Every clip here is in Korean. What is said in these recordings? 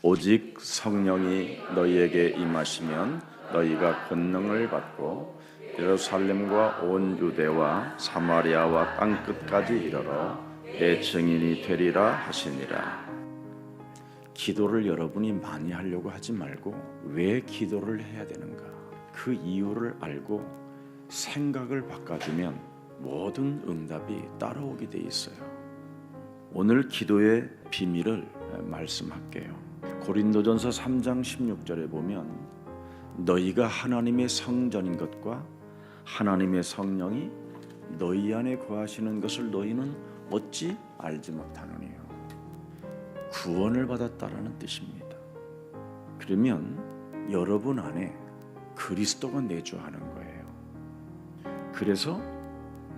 오직 성령이 너희에게 임하시면 너희가 권능을 받고 예루살렘과 온 유대와 사마리아와 땅 끝까지 이르러 내 증인이 되리라 하시니라. 기도를 여러분이 많이 하려고 하지 말고 왜 기도를 해야 되는가, 그 이유를 알고 생각을 바꿔주면 모든 응답이 따라오게 돼 있어요. 오늘 기도의 비밀을 말씀할게요. 고린도전서 3장 16절에 보면 너희가 하나님의 성전인 것과 하나님의 성령이 너희 안에 거하시는 것을 너희는 어찌 알지 못하느니요. 구원을 받았다라는 뜻입니다. 그러면 여러분 안에 그리스도가 내주하는 거예요. 그래서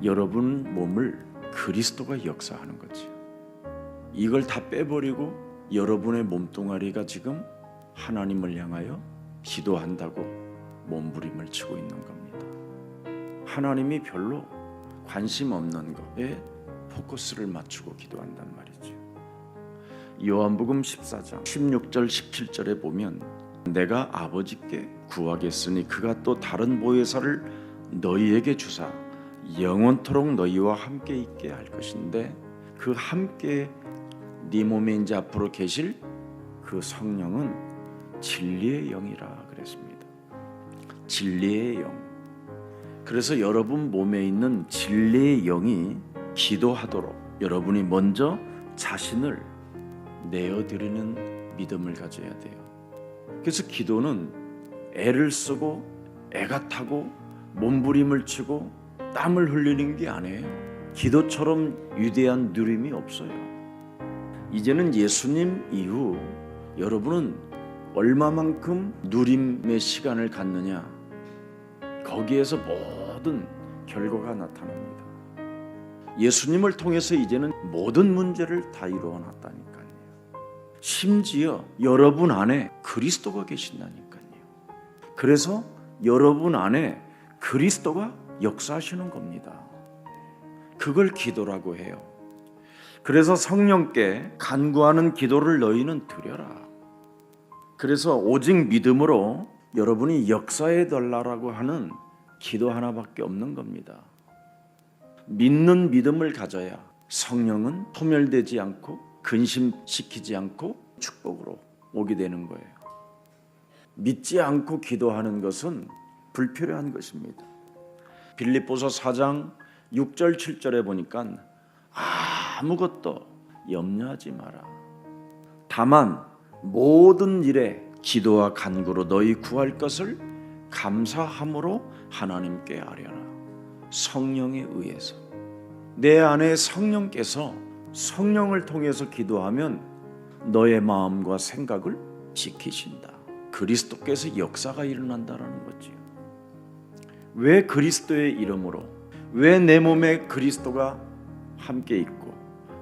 여러분 몸을 그리스도가 역사하는 거지. 이걸 다 빼버리고 여러분의 몸뚱아리가 지금 하나님을 향하여 기도한다고 몸부림을 치고 있는 겁니다. 하나님이 별로 관심 없는 것에 포커스를 맞추고 기도한단 말이죠. 요한복음 14장 16절 17절에 보면 내가 아버지께 구하겠으니 그가 또 다른 보혜사를 너희에게 주사 영원토록 너희와 함께 있게 할 것인데 그 함께 네 몸에 이제 앞으로 계실 그 성령은 진리의 영이라 그랬습니다. 진리의 영. 그래서 여러분 몸에 있는 진리의 영이 기도하도록 여러분이 먼저 자신을 내어드리는 믿음을 가져야 돼요. 그래서 기도는 애를 쓰고 애가 타고 몸부림을 치고 땀을 흘리는 게 아니에요. 기도처럼 위대한 누림이 없어요. 이제는 예수님 이후 여러분은 얼마만큼 누림의 시간을 갖느냐, 거기에서 모든 결과가 나타납니다. 예수님을 통해서 이제는 모든 문제를 다 이루어 놨다니까요. 심지어 여러분 안에 그리스도가 계신다니까요. 그래서 여러분 안에 그리스도가 역사하시는 겁니다. 그걸 기도라고 해요. 그래서 성령께 간구하는 기도를 너희는 드려라. 그래서 오직 믿음으로 여러분이 역사해 달라고 하는 기도 하나밖에 없는 겁니다. 믿는 믿음을 가져야 성령은 소멸되지 않고 근심시키지 않고 축복으로 오게 되는 거예요. 믿지 않고 기도하는 것은 불필요한 것입니다. 빌립보서 4장 6절 7절에 보니까 아무것도 염려하지 마라. 다만 모든 일에 기도와 간구로 너희 구할 것을 감사함으로 하나님께 아뢰라. 성령에 의해서 내 안에 성령께서 성령을 통해서 기도하면 너의 마음과 생각을 지키신다. 그리스도께서 역사가 일어난다라는 거지요. 왜 그리스도의 이름으로, 왜 내 몸에 그리스도가 함께 있고,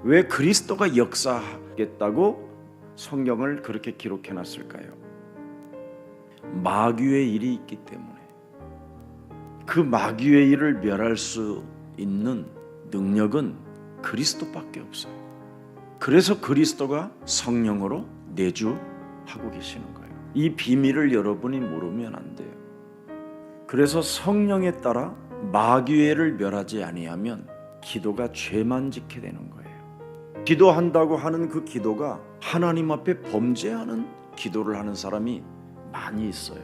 왜 그리스도가 역사하겠다고 성경을 그렇게 기록해 놨을까요? 마귀의 일이 있기 때문에. 그 마귀의 일을 멸할 수 있는 능력은 그리스도밖에 없어요. 그래서 그리스도가 성령으로 내주하고 계시는 거예요. 이 비밀을 여러분이 모르면 안 돼요. 그래서 성령에 따라 마귀의 일을 멸하지 아니하면 기도가 죄만 짓게 되는 거예요. 기도한다고 하는 그 기도가 하나님 앞에 범죄하는 기도를 하는 사람이 많이 있어요.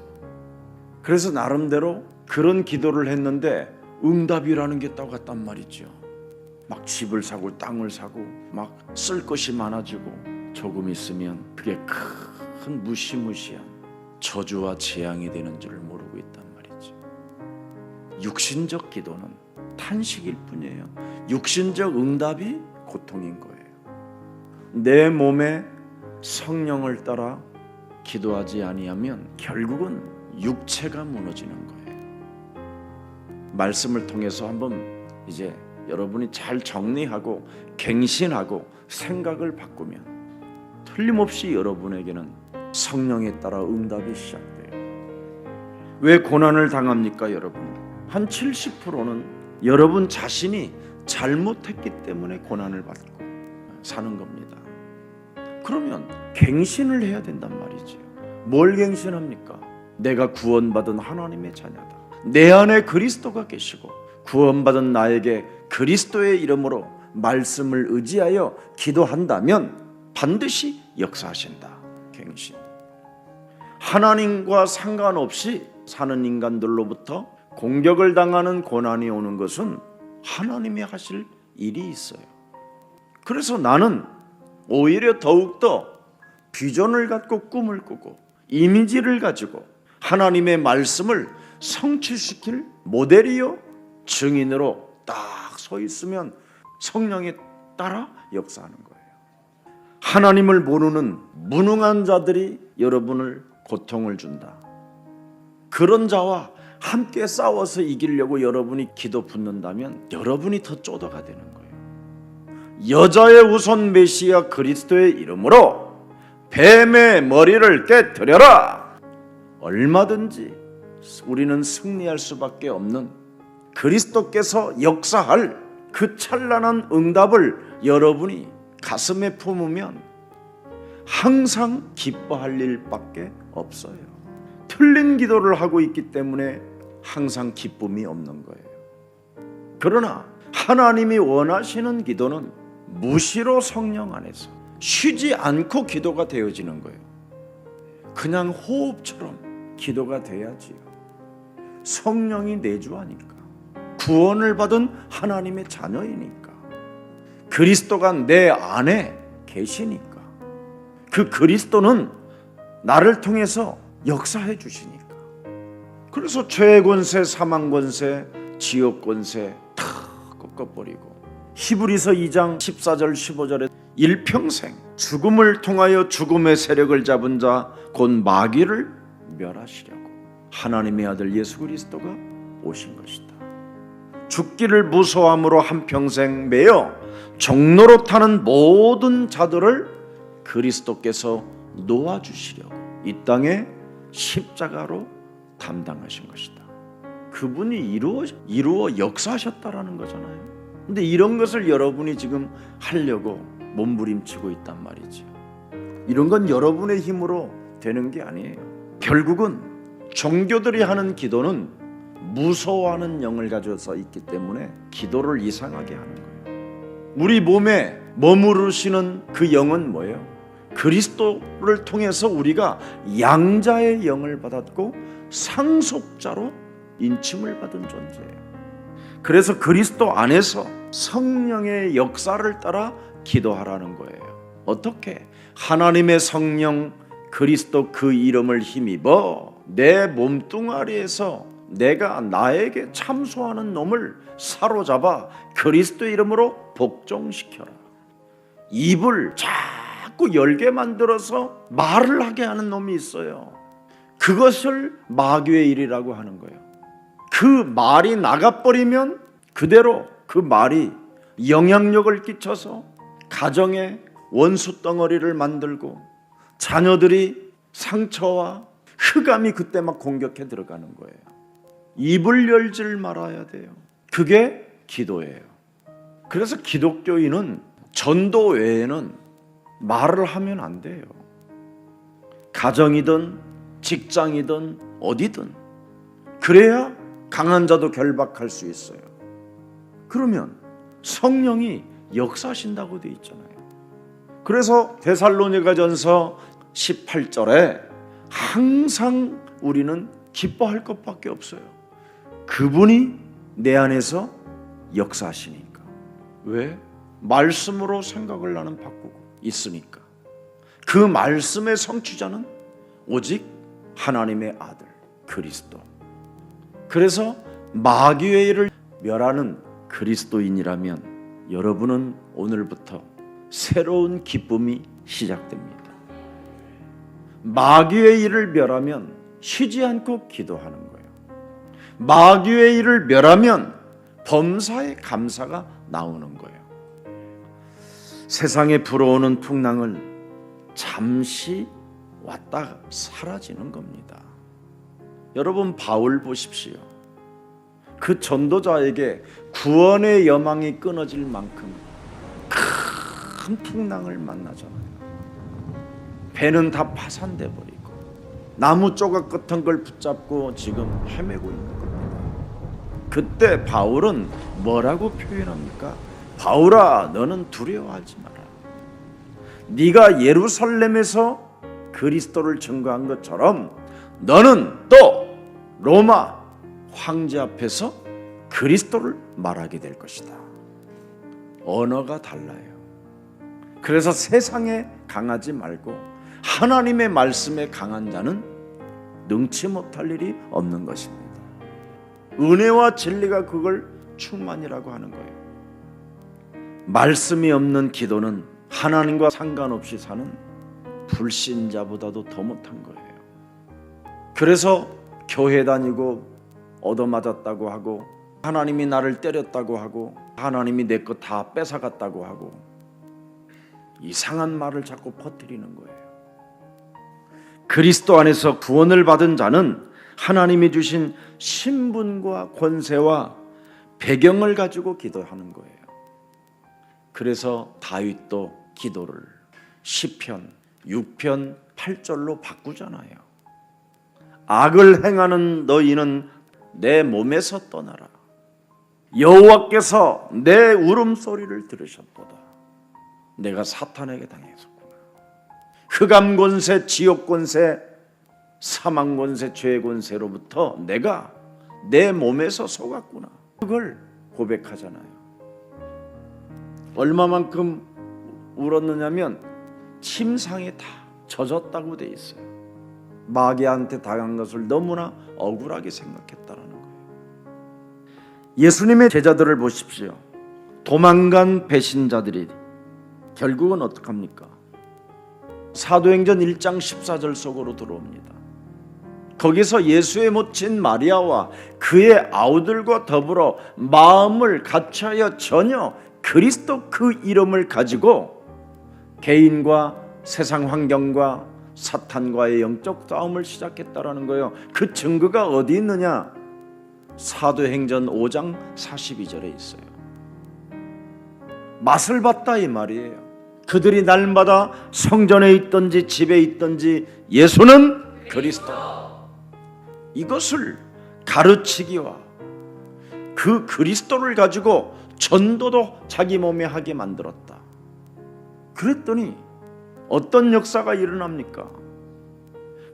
그래서 나름대로 그런 기도를 했는데 응답이라는 게 떠갔단 말이죠. 막 집을 사고 땅을 사고 막 쓸 것이 많아지고 조금 있으면 그게 큰 무시무시한 저주와 재앙이 되는 줄을 모르고 있단 말이죠. 육신적 기도는 탄식일 뿐이에요. 육신적 응답이 고통인 거예요. 내 몸에 성령을 따라 기도하지 아니하면 결국은 육체가 무너지는 거예요. 말씀을 통해서 한번 이제 여러분이 잘 정리하고 갱신하고 생각을 바꾸면 틀림없이 여러분에게는 성령에 따라 응답이 시작돼요. 왜 고난을 당합니까, 여러분? 한 70%는 여러분 자신이 잘못했기 때문에 고난을 받고 사는 겁니다. 그러면 갱신을 해야 된단 말이지요. 뭘 갱신합니까? 내가 구원받은 하나님의 자녀다. 내 안에 그리스도가 계시고 구원받은 나에게 그리스도의 이름으로 말씀을 의지하여 기도한다면 반드시 역사하신다. 갱신. 하나님과 상관없이 사는 인간들로부터 공격을 당하는 고난이 오는 것은 하나님이 하실 일이 있어요. 그래서 나는 오히려 더욱더 비전을 갖고 꿈을 꾸고 이미지를 가지고 하나님의 말씀을 성취시킬 모델이요 증인으로 딱 서 있으면 성령에 따라 역사하는 거예요. 하나님을 모르는 무능한 자들이 여러분을 고통을 준다. 그런 자와 함께 싸워서 이기려고 여러분이 기도 붙는다면 여러분이 더 쪼다가 되는 거예요. 여자의 우선 메시아 그리스도의 이름으로 뱀의 머리를 깨뜨려라. 얼마든지 우리는 승리할 수밖에 없는 그리스도께서 역사할 그 찬란한 응답을 여러분이 가슴에 품으면 항상 기뻐할 일밖에 없어요. 틀린 기도를 하고 있기 때문에 항상 기쁨이 없는 거예요. 그러나 하나님이 원하시는 기도는 무시로 성령 안에서 쉬지 않고 기도가 되어지는 거예요. 그냥 호흡처럼 기도가 돼야지요. 성령이 내주하니까, 구원을 받은 하나님의 자녀이니까, 그리스도가 내 안에 계시니까, 그 그리스도는 나를 통해서 역사해 주시니까. 그래서 죄의 권세, 사망 권세, 지옥 권세 다 꺾어버리고 히브리서 2장 14절 15절에 일평생 죽음을 통하여 죽음의 세력을 잡은 자 곧 마귀를 멸하시려고 하나님의 아들 예수 그리스도가 오신 것이다. 죽기를 무서워함으로 한평생 매여 종로로 타는 모든 자들을 그리스도께서 놓아주시려고 이 땅에 십자가로 담당하신 것이다. 그분이 이루어 역사하셨다라는 거잖아요. 근데 이런 것을 여러분이 지금 하려고 몸부림치고 있단 말이죠. 이런 건 여러분의 힘으로 되는 게 아니에요. 결국은 종교들이 하는 기도는 무서워하는 영을 가져서 있기 때문에 기도를 이상하게 하는 거예요. 우리 몸에 머무르시는 그 영은 뭐예요? 그리스도를 통해서 우리가 양자의 영을 받았고 상속자로 인침을 받은 존재예요. 그래서 그리스도 안에서 성령의 역사를 따라 기도하라는 거예요. 어떻게? 하나님의 성령 그리스도 그 이름을 힘입어 내 몸뚱아리에서 내가 나에게 참소하는 놈을 사로잡아 그리스도 이름으로 복종시켜라. 입을 자꾸 열게 만들어서 말을 하게 하는 놈이 있어요. 그것을 마귀의 일이라고 하는 거예요. 그 말이 나가버리면 그대로 그 말이 영향력을 끼쳐서 가정에 원수 덩어리를 만들고 자녀들이 상처와 흑암이 그때 막 공격해 들어가는 거예요. 입을 열질 말아야 돼요. 그게 기도예요. 그래서 기독교인은 전도 외에는 말을 하면 안 돼요. 가정이든 직장이든 어디든. 그래야 강한 자도 결박할 수 있어요. 그러면 성령이 역사하신다고 돼 있잖아요. 그래서 데살로니가전서 18절에 항상 우리는 기뻐할 것밖에 없어요. 그분이 내 안에서 역사하시니까. 왜? 말씀으로 생각을 나는 바꾸고 있으니까. 그 말씀의 성취자는 오직 하나님의 아들 그리스도. 그래서 마귀의 일을 멸하는 그리스도인이라면 여러분은 오늘부터 새로운 기쁨이 시작됩니다. 마귀의 일을 멸하면 쉬지 않고 기도하는 거예요. 마귀의 일을 멸하면 범사의 감사가 나오는 거예요. 세상에 불어오는 풍랑은 잠시 왔다가 사라지는 겁니다. 여러분 바울 보십시오. 그 전도자에게 구원의 여망이 끊어질 만큼 큰 풍랑을 만나잖아요. 배는 다 파산돼 버리고 나무 조각 같은 걸 붙잡고 지금 헤매고 있는 겁니다. 그때 바울은 뭐라고 표현합니까? 바울아, 너는 두려워하지 마라. 네가 예루살렘에서 그리스도를 증거한 것처럼 너는 또 로마 황제 앞에서 그리스도를 말하게 될 것이다. 언어가 달라요. 그래서 세상에 강하지 말고 하나님의 말씀에 강한 자는 능치 못할 일이 없는 것입니다. 은혜와 진리가 그걸 충만이라고 하는 거예요. 말씀이 없는 기도는 하나님과 상관없이 사는 불신자보다도 더 못한 거예요. 그래서 교회 다니고 얻어맞았다고 하고 하나님이 나를 때렸다고 하고 하나님이 내 것 다 뺏어갔다고 하고 이상한 말을 자꾸 퍼뜨리는 거예요. 그리스도 안에서 구원을 받은 자는 하나님이 주신 신분과 권세와 배경을 가지고 기도하는 거예요. 그래서 다윗도 기도를 시편 6편 8절로 바꾸잖아요. 악을 행하는 너희는 내 몸에서 떠나라. 여호와께서 내 울음소리를 들으셨도다. 내가 사탄에게 당했었구나. 흑암 권세, 지옥 권세, 사망 권세, 죄 권세로부터 내가 내 몸에서 속았구나. 그걸 고백하잖아요. 얼마만큼 울었느냐면 침상에 다 젖었다고 돼 있어요. 마귀한테 당한 것을 너무나 억울하게 생각했다라는 거예요. 예수님의 제자들을 보십시오. 도망간 배신자들이 결국은 어떡합니까? 사도행전 1장 14절 속으로 들어옵니다. 거기서 예수의 모친 마리아와 그의 아우들과 더불어 마음을 같이하여 전혀 그리스도 그 이름을 가지고 개인과 세상 환경과 사탄과의 영적 싸움을 시작했다라는 거예요. 그 증거가 어디 있느냐? 사도행전 5장 42절에 있어요. 맛을 봤다 이 말이에요. 그들이 날마다 성전에 있든지 집에 있든지 예수는 그리스도, 이것을 가르치기와 그 그리스도를 가지고 전도도 자기 몸에 하게 만들었다. 그랬더니 어떤 역사가 일어납니까?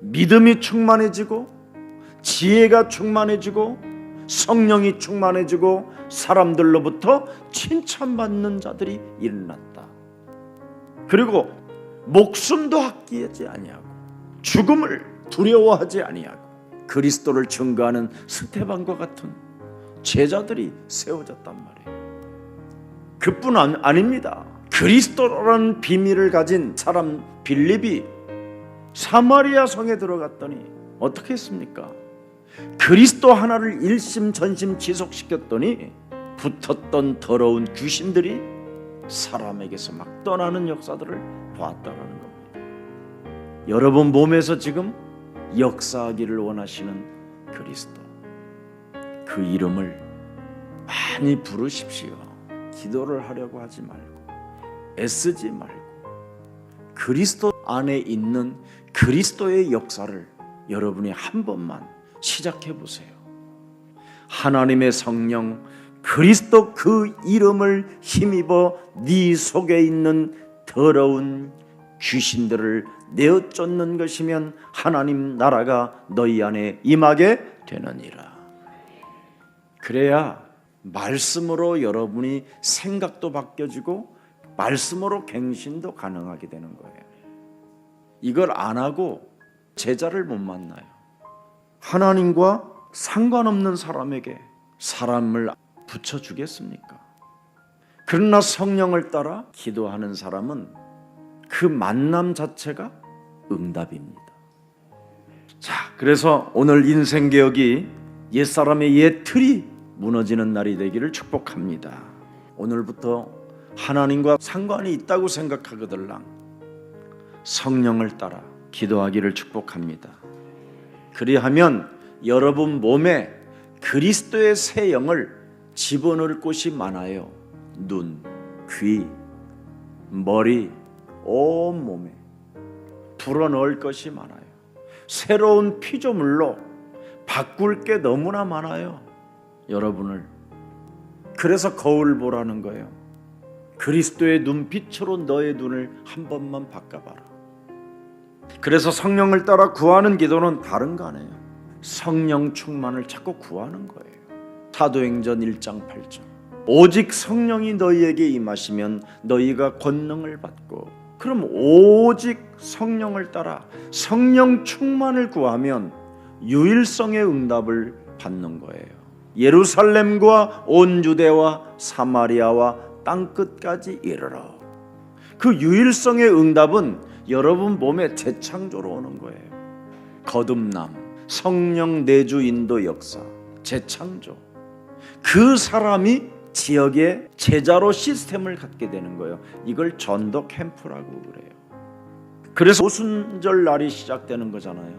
믿음이 충만해지고 지혜가 충만해지고 성령이 충만해지고 사람들로부터 칭찬받는 자들이 일어났다. 그리고 목숨도 아끼지 아니하고 죽음을 두려워하지 아니하고 그리스도를 증거하는 스테반과 같은 제자들이 세워졌단 말이에요. 그뿐 아닙니다. 그리스도라는 비밀을 가진 사람 빌립이 사마리아 성에 들어갔더니 어떻게 했습니까? 그리스도 하나를 일심전심 지속시켰더니 붙었던 더러운 귀신들이 사람에게서 막 떠나는 역사들을 보았다라는 겁니다. 여러분 몸에서 지금 역사하기를 원하시는 그리스도, 그 이름을 많이 부르십시오. 기도를 하려고 하지 말고 애쓰지 말고 그리스도 안에 있는 그리스도의 역사를 여러분이 한 번만 시작해 보세요. 하나님의 성령 그리스도 그 이름을 힘입어 네 속에 있는 더러운 귀신들을 내어 쫓는 것이면 하나님 나라가 너희 안에 임하게 되느니라. 그래야 말씀으로 여러분이 생각도 바뀌어지고 말씀으로 갱신도 가능하게 되는 거예요. 이걸 안 하고 제자를 못 만나요. 하나님과 상관없는 사람에게 사람을 붙여주겠습니까? 그러나 성령을 따라 기도하는 사람은 그 만남 자체가 응답입니다. 자, 그래서 오늘 인생개혁이 옛사람의 옛 틀이 무너지는 날이 되기를 축복합니다. 오늘부터 하나님과 상관이 있다고 생각하거들랑 성령을 따라 기도하기를 축복합니다. 그리하면 여러분 몸에 그리스도의 새 영을 집어넣을 곳이 많아요. 눈, 귀, 머리, 온몸에 불어넣을 것이 많아요. 새로운 피조물로 바꿀 게 너무나 많아요. 여러분을. 그래서 거울 보라는 거예요. 그리스도의 눈빛으로 너의 눈을 한 번만 바꿔봐라. 그래서 성령을 따라 구하는 기도는 다른 거 아니에요. 성령 충만을 자꾸 구하는 거예요. 사도행전 1장 8절. 오직 성령이 너희에게 임하시면 너희가 권능을 받고, 그럼 오직 성령을 따라 성령 충만을 구하면 유일성의 응답을 받는 거예요. 예루살렘과 온 유대와 사마리아와 땅끝까지 이르러. 그 유일성의 응답은 여러분 몸에 재창조로 오는 거예요. 거듭남, 성령 내주 인도 역사, 재창조. 그 사람이 지역의 제자로 시스템을 갖게 되는 거예요. 이걸 전도 캠프라고 그래요. 그래서 오순절 날이 시작되는 거잖아요.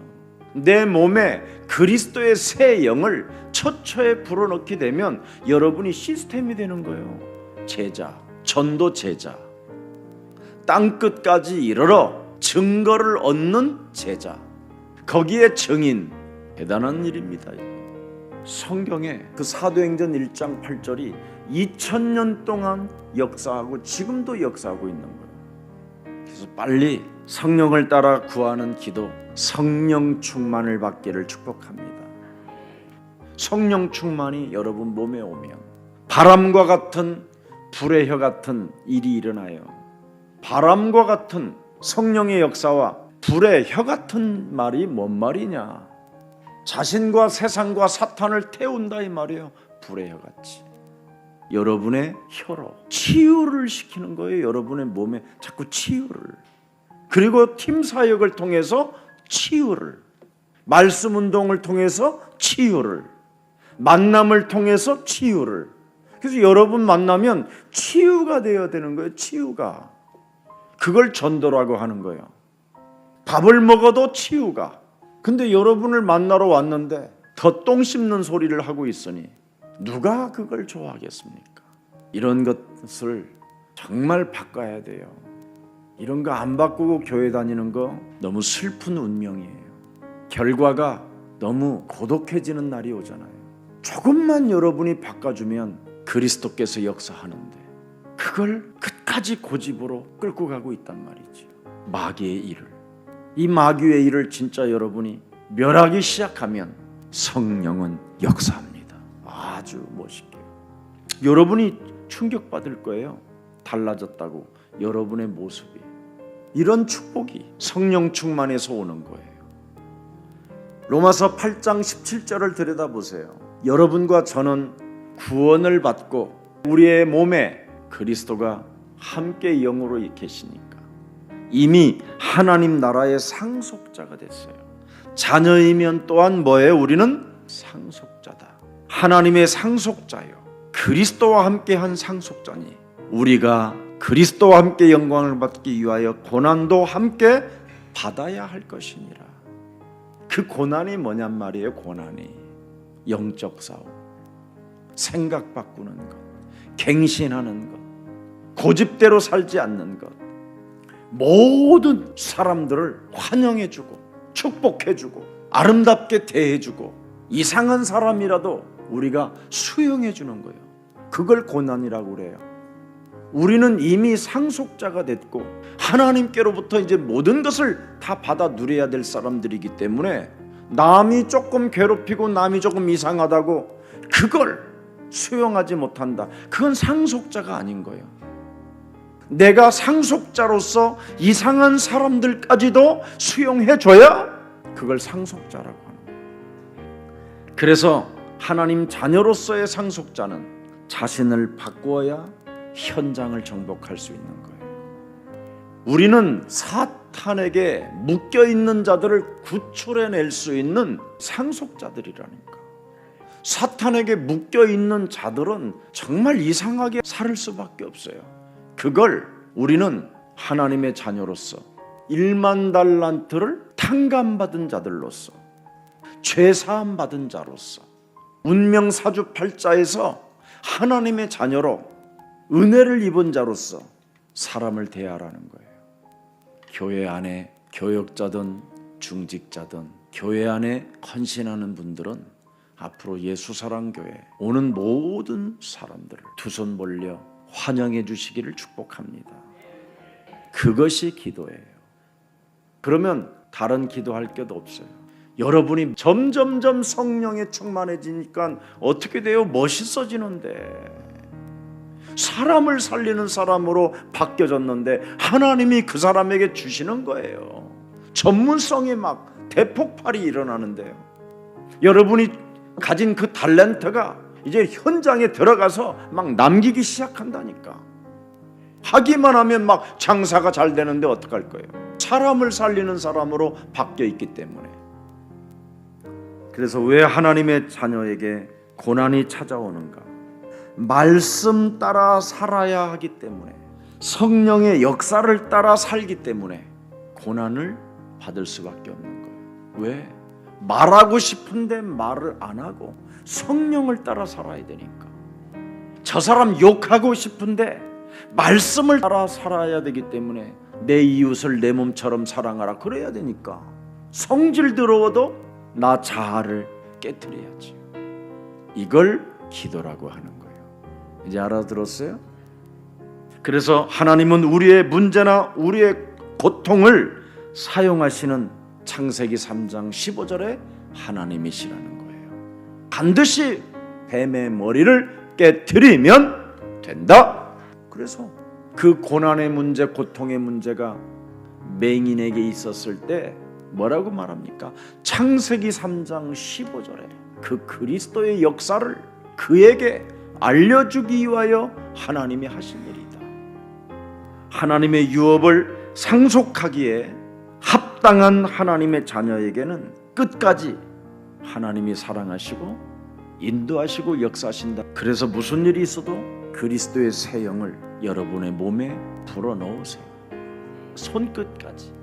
내 몸에 그리스도의 새 영을 처처에 불어넣게 되면 여러분이 시스템이 되는 거예요. 제자, 전도 제자. 땅끝까지 이르러 증거를 얻는 제자. 거기에 증인. 대단한 일입니다. 성경에 그 사도행전 1장 8절이 2000년 동안 역사하고 지금도 역사하고 있는 거예요. 그래서 빨리 성령을 따라 구하는 기도, 성령 충만을 받기를 축복합니다. 성령 충만이 여러분 몸에 오면 바람과 같은 불의 혀 같은 일이 일어나요. 바람과 같은 성령의 역사와 불의 혀 같은 말이 뭔 말이냐? 자신과 세상과 사탄을 태운다 이 말이에요. 불의 혀같이. 여러분의 혀로 치유를 시키는 거예요. 여러분의 몸에 자꾸 치유를. 그리고 팀 사역을 통해서 치유를, 말씀 운동을 통해서 치유를, 만남을 통해서 치유를. 그래서 여러분 만나면 치유가 되어야 되는 거예요. 치유가. 그걸 전도라고 하는 거예요. 밥을 먹어도 치유가. 근데 여러분을 만나러 왔는데 더 똥 씹는 소리를 하고 있으니 누가 그걸 좋아하겠습니까? 이런 것을 정말 바꿔야 돼요. 이런 거 안 바꾸고 교회 다니는 거 너무 슬픈 운명이에요. 결과가 너무 고독해지는 날이 오잖아요. 조금만 여러분이 바꿔주면 그리스도께서 역사하는데 그걸 끝까지 고집으로 끌고 가고 있단 말이죠. 마귀의 일을. 이 마귀의 일을 진짜 여러분이 멸하기 시작하면 성령은 역사합니다. 아주 멋있게. 여러분이 충격받을 거예요. 달라졌다고 여러분의 모습이. 이런 축복이 성령 충만에서 오는 거예요. 로마서 8장 17절을 들여다보세요. 여러분과 저는 구원을 받고 우리의 몸에 그리스도가 함께 영으로 계시니까 이미 하나님 나라의 상속자가 됐어요. 자녀이면 또한 뭐예요? 우리는 상속자다. 하나님의 상속자요. 그리스도와 함께한 상속자니 우리가 그리스도와 함께 영광을 받기 위하여 고난도 함께 받아야 할 것이니라. 그 고난이 뭐냔 말이에요. 고난이 영적 싸움, 생각 바꾸는 것, 갱신하는 것, 고집대로 살지 않는 것, 모든 사람들을 환영해주고 축복해주고 아름답게 대해주고 이상한 사람이라도 우리가 수용해주는 거예요. 그걸 고난이라고 그래요. 우리는 이미 상속자가 됐고 하나님께로부터 이제 모든 것을 다 받아 누려야 될 사람들이기 때문에 남이 조금 괴롭히고 남이 조금 이상하다고 그걸 수용하지 못한다. 그건 상속자가 아닌 거예요. 내가 상속자로서 이상한 사람들까지도 수용해줘야 그걸 상속자라고 하는 거예요. 그래서 하나님 자녀로서의 상속자는 자신을 바꾸어야 현장을 정복할 수 있는 거예요. 우리는 사탄에게 묶여있는 자들을 구출해낼 수 있는 상속자들이라니까. 사탄에게 묶여있는 자들은 정말 이상하게 살 수밖에 없어요. 그걸 우리는 하나님의 자녀로서 1만 달란트를 탕감받은 자들로서 죄사함 받은 자로서 운명 사주팔자에서 하나님의 자녀로 은혜를 입은 자로서 사람을 대하라는 거예요. 교회 안에 교역자든 중직자든 교회 안에 헌신하는 분들은 앞으로 예수사랑교회 오는 모든 사람들을 두 손 벌려 환영해 주시기를 축복합니다. 그것이 기도예요. 그러면 다른 기도할 것 없어요. 여러분이 점점점 성령에 충만해지니까 어떻게 돼요? 멋있어지는데, 사람을 살리는 사람으로 바뀌어졌는데 하나님이 그 사람에게 주시는 거예요. 전문성이 막 대폭발이 일어나는데요. 여러분이 가진 그 탤런트가 이제 현장에 들어가서 막 남기기 시작한다니까. 하기만 하면 막 장사가 잘 되는데 어떡할 거예요? 사람을 살리는 사람으로 바뀌어 있기 때문에. 그래서 왜 하나님의 자녀에게 고난이 찾아오는가? 말씀 따라 살아야 하기 때문에, 성령의 역사를 따라 살기 때문에 고난을 받을 수밖에 없는 거예요. 왜? 말하고 싶은데 말을 안 하고 성령을 따라 살아야 되니까. 저 사람 욕하고 싶은데 말씀을 따라 살아야 되기 때문에 내 이웃을 내 몸처럼 사랑하라 그래야 되니까. 성질 들어도 나 자아를 깨트려야지. 이걸 기도라고 하는 거예요. 이제 알아들었어요? 그래서 하나님은 우리의 문제나 우리의 고통을 사용하시는 창세기 3장 15절에 하나님이시라는 거예요. 반드시 뱀의 머리를 깨트리면 된다. 그래서 그 고난의 문제, 고통의 문제가 맹인에게 있었을 때 뭐라고 말합니까? 창세기 3장 15절에 그 그리스도의 역사를 그에게 알려주기 위하여 하나님이 하신 일이다. 하나님의 유업을 상속하기에 합당한 하나님의 자녀에게는 끝까지 하나님이 사랑하시고 인도하시고 역사하신다. 그래서 무슨 일이 있어도 그리스도의 새 영을 여러분의 몸에 불어넣으세요. 손끝까지.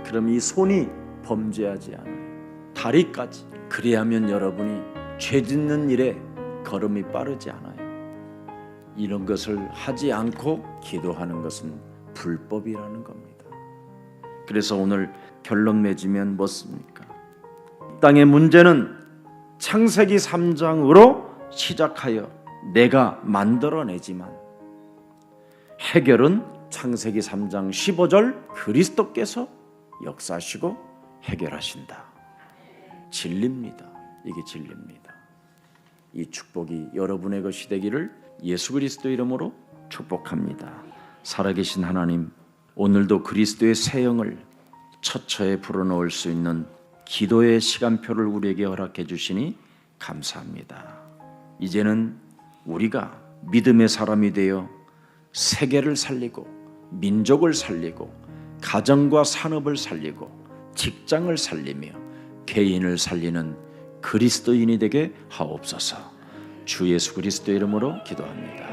그럼 이 손이 범죄하지 않아요. 다리까지. 그리하면 여러분이 죄 짓는 일에 걸음이 빠르지 않아요. 이런 것을 하지 않고 기도하는 것은 불법이라는 겁니다. 그래서 오늘 결론 맺으면 뭐습니까? 땅의 문제는 창세기 3장으로 시작하여 내가 만들어내지만 해결은 창세기 3장 15절 그리스도께서 역사하시고 해결하신다. 진리입니다. 이게 진리입니다. 이 축복이 여러분의 것이 되기를 예수 그리스도 이름으로 축복합니다. 살아계신 하나님, 오늘도 그리스도의 새 영을 처처에 불어넣을 수 있는 기도의 시간표를 우리에게 허락해 주시니 감사합니다. 이제는 우리가 믿음의 사람이 되어 세계를 살리고 민족을 살리고 가정과 산업을 살리고 직장을 살리며 개인을 살리는 그리스도인이 되게 하옵소서. 주 예수 그리스도 이름으로 기도합니다.